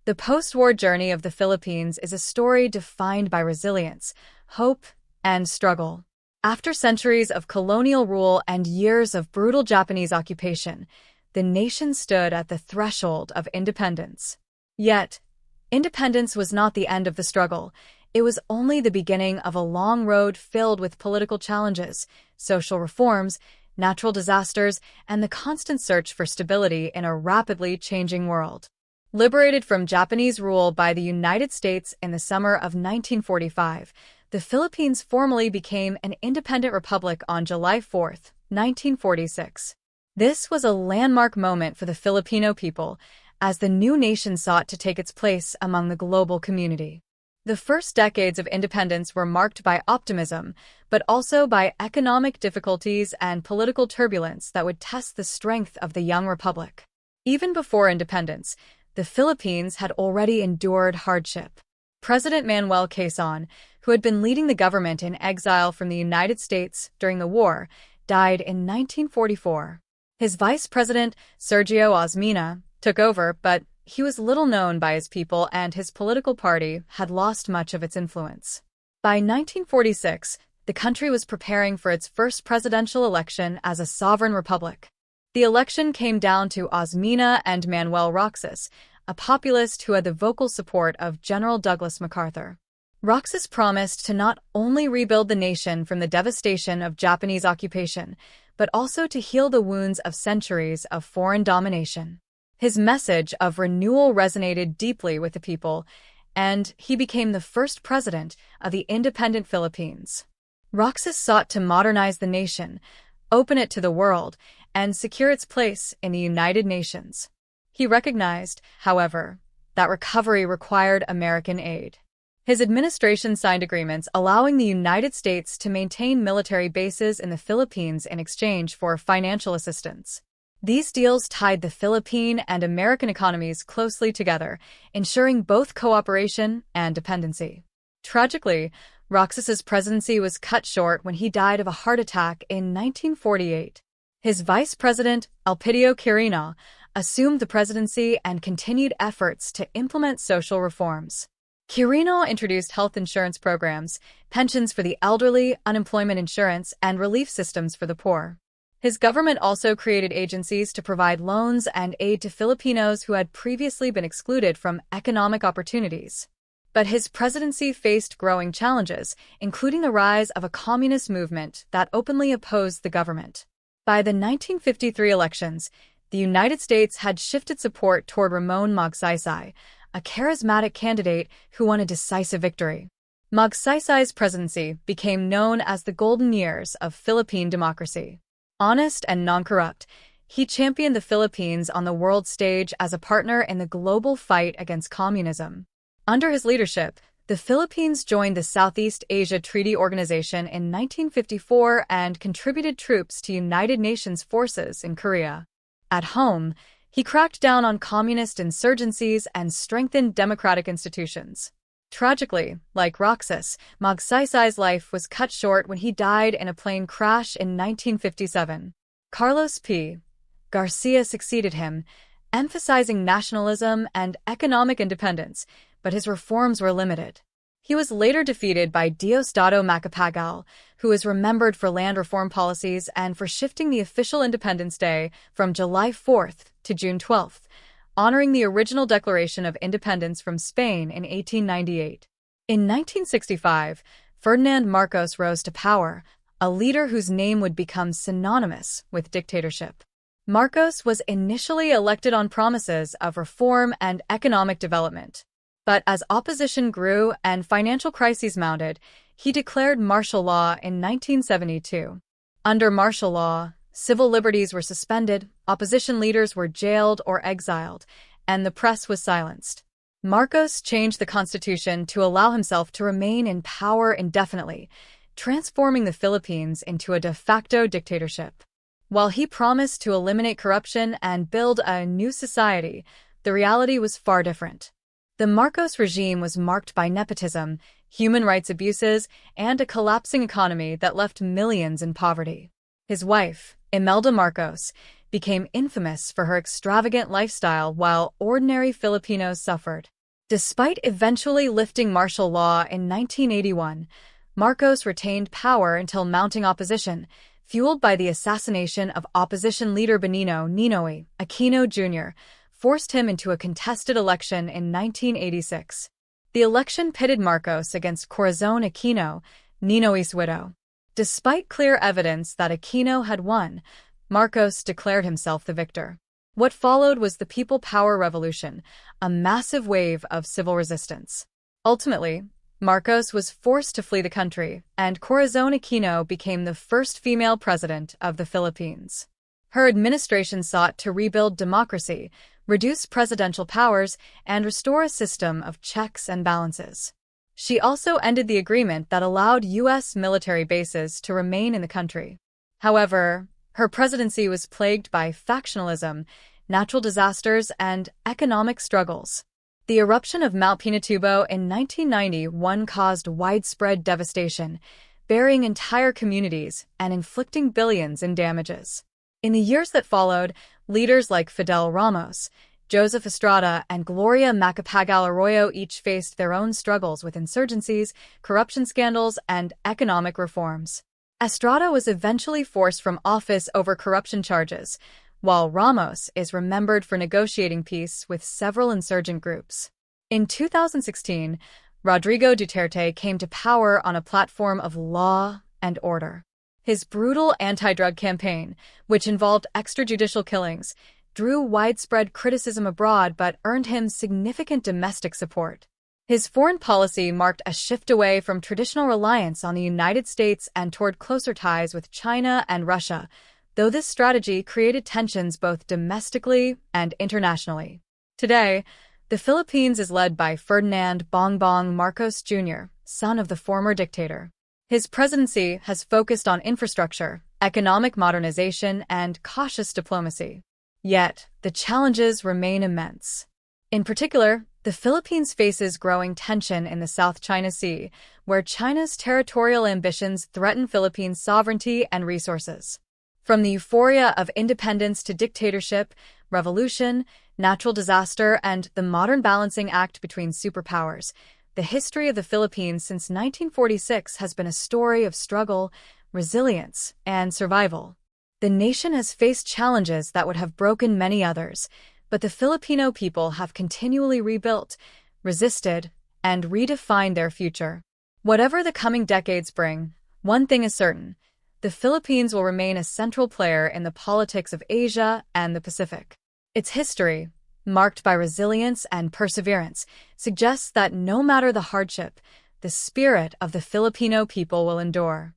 The post-war journey of the Philippines is a story defined by resilience, hope, and struggle. After centuries of colonial rule and years of brutal Japanese occupation, the nation stood at the threshold of independence. Yet, independence was not the end of the struggle. It was only the beginning of a long road filled with political challenges, social reforms, natural disasters, and the constant search for stability in a rapidly changing world. Liberated from Japanese rule by the United States in the summer of 1945, the Philippines formally became an independent republic on July 4, 1946. This was a landmark moment for the Filipino people, as the new nation sought to take its place among the global community. The first decades of independence were marked by optimism, but also by economic difficulties and political turbulence that would test the strength of the young republic. Even before independence, the Philippines had already endured hardship. President Manuel Quezon, who had been leading the government in exile from the United States during the war, died in 1944. His vice president, Sergio Osmeña, took over, but he was little known by his people and his political party had lost much of its influence. By 1946, the country was preparing for its first presidential election as a sovereign republic. The election came down to Osmeña and Manuel Roxas, a populist who had the vocal support of General Douglas MacArthur. Roxas promised to not only rebuild the nation from the devastation of Japanese occupation, but also to heal the wounds of centuries of foreign domination. His message of renewal resonated deeply with the people, and he became the first president of the independent Philippines. Roxas sought to modernize the nation, open it to the world, and secure its place in the United Nations. He recognized, however, that recovery required American aid. His administration signed agreements allowing the United States to maintain military bases in the Philippines in exchange for financial assistance. These deals tied the Philippine and American economies closely together, ensuring both cooperation and dependency. Tragically, Roxas's presidency was cut short when he died of a heart attack in 1948. His vice president, Elpidio Quirino, assumed the presidency and continued efforts to implement social reforms. Quirino introduced health insurance programs, pensions for the elderly, unemployment insurance, and relief systems for the poor. His government also created agencies to provide loans and aid to Filipinos who had previously been excluded from economic opportunities. But his presidency faced growing challenges, including the rise of a communist movement that openly opposed the government. By the 1953 elections, the United States had shifted support toward Ramon Magsaysay, a charismatic candidate who won a decisive victory. Magsaysay's presidency became known as the golden years of Philippine democracy. Honest and non-corrupt, he championed the Philippines on the world stage as a partner in the global fight against communism. Under his leadership, the Philippines joined the Southeast Asia Treaty Organization in 1954 and contributed troops to United Nations forces in Korea. At home, he cracked down on communist insurgencies and strengthened democratic institutions. Tragically, like Roxas, Magsaysay's life was cut short when he died in a plane crash in 1957. Carlos P. Garcia succeeded him, emphasizing nationalism and economic independence, but his reforms were limited. He was later defeated by Diosdado Macapagal, who is remembered for land reform policies and for shifting the official Independence Day from July 4th to June 12th, honoring the original Declaration of Independence from Spain in 1898. In 1965, Ferdinand Marcos rose to power, a leader whose name would become synonymous with dictatorship. Marcos was initially elected on promises of reform and economic development. But as opposition grew and financial crises mounted, he declared martial law in 1972. Under martial law, civil liberties were suspended, opposition leaders were jailed or exiled, and the press was silenced. Marcos changed the constitution to allow himself to remain in power indefinitely, transforming the Philippines into a de facto dictatorship. While he promised to eliminate corruption and build a new society, the reality was far different. The Marcos regime was marked by nepotism, human rights abuses, and a collapsing economy that left millions in poverty. His wife, Imelda Marcos, became infamous for her extravagant lifestyle while ordinary Filipinos suffered. Despite eventually lifting martial law in 1981, Marcos retained power until mounting opposition, fueled by the assassination of opposition leader Benigno Ninoy Aquino Jr., forced him into a contested election in 1986. The election pitted Marcos against Corazon Aquino, Ninoy's widow. Despite clear evidence that Aquino had won, Marcos declared himself the victor. What followed was the People Power Revolution, a massive wave of civil resistance. Ultimately, Marcos was forced to flee the country, and Corazon Aquino became the first female president of the Philippines. Her administration sought to rebuild democracy, reduce presidential powers, and restore a system of checks and balances. She also ended the agreement that allowed U.S. military bases to remain in the country. However, her presidency was plagued by factionalism, natural disasters, and economic struggles. The eruption of Mount Pinatubo in 1991 caused widespread devastation, burying entire communities and inflicting billions in damages. In the years that followed, leaders like Fidel Ramos, Joseph Estrada, and Gloria Macapagal Arroyo each faced their own struggles with insurgencies, corruption scandals, and economic reforms. Estrada was eventually forced from office over corruption charges, while Ramos is remembered for negotiating peace with several insurgent groups. In 2016, Rodrigo Duterte came to power on a platform of law and order. His brutal anti-drug campaign, which involved extrajudicial killings, drew widespread criticism abroad but earned him significant domestic support. His foreign policy marked a shift away from traditional reliance on the United States and toward closer ties with China and Russia, though this strategy created tensions both domestically and internationally. Today, the Philippines is led by Ferdinand Bongbong Marcos Jr., son of the former dictator. His presidency has focused on infrastructure, economic modernization, and cautious diplomacy. Yet, the challenges remain immense. In particular, the Philippines faces growing tension in the South China Sea, where China's territorial ambitions threaten Philippines' sovereignty and resources. From the euphoria of independence to dictatorship, revolution, natural disaster, and the modern balancing act between superpowers, the history of the Philippines since 1946 has been a story of struggle, resilience, and survival. The nation has faced challenges that would have broken many others, but the Filipino people have continually rebuilt, resisted, and redefined their future. Whatever the coming decades bring, one thing is certain: the Philippines will remain a central player in the politics of Asia and the Pacific. Its history, marked by resilience and perseverance, suggests that no matter the hardship, the spirit of the Filipino people will endure.